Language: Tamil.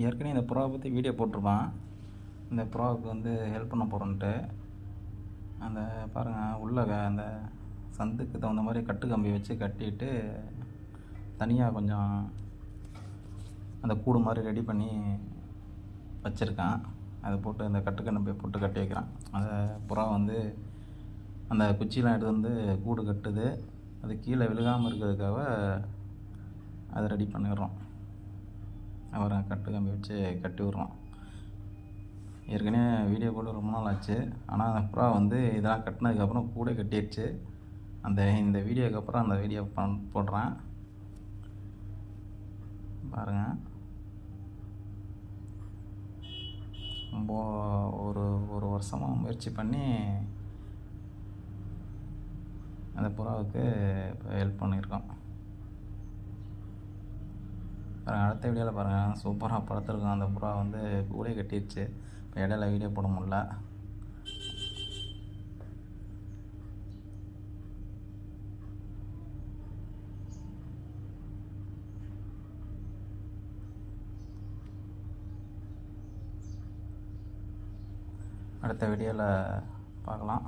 ஏற்கனவே இந்த புறாவை பற்றி வீடியோ போட்டிருப்பான். இந்த புறாவுக்கு வந்து ஹெல்ப் பண்ண போகிறோன்ட்டு அந்த பாருங்கள் உள்ள அந்த சந்துக்கு தகுந்த மாதிரி கட்டு கம்பி வச்சு கட்டிட்டு தனியாக கொஞ்சம் அந்த கூடு மாதிரி ரெடி பண்ணி வச்சுருக்கான். அதை போட்டு அந்த கட்டுக்கம்பி போட்டு கட்டி வைக்கிறான். அந்த புறா வந்து அந்த குச்சியெலாம் எடுத்து வந்து கூடு கட்டுது. அது கீழே விழுகாமல் இருக்கிறதுக்காக அதை ரெடி பண்ணிடுறோம். அப்புறம் கட்டு கம்பி வச்சு கட்டி விட்றோம். ஏற்கனவே வீடியோ போட்டு ரொம்ப நாள் ஆச்சு. ஆனால் அந்த புறா வந்து இதெல்லாம் கட்டினதுக்கப்புறம் கூட கட்டிடுச்சு. இந்த வீடியோக்கு அப்புறம் அந்த வீடியோ போடுறேன் பாருங்கள். ரொம்ப ஒரு வருஷமாக முயற்சி பண்ணி அந்த புறாவுக்கு இப்போ ஹெல்ப் பண்ணியிருக்கோம். அடுத்த வீடியோவில் பாருங்கள், சூப்பராக படுத்துருக்கோம். அந்த புறா வந்து கூடே கட்டிடுச்சு. இப்போ இடையில வீடியோ போட முடியல. அடுத்த வீடியோவில் பார்க்கலாம்.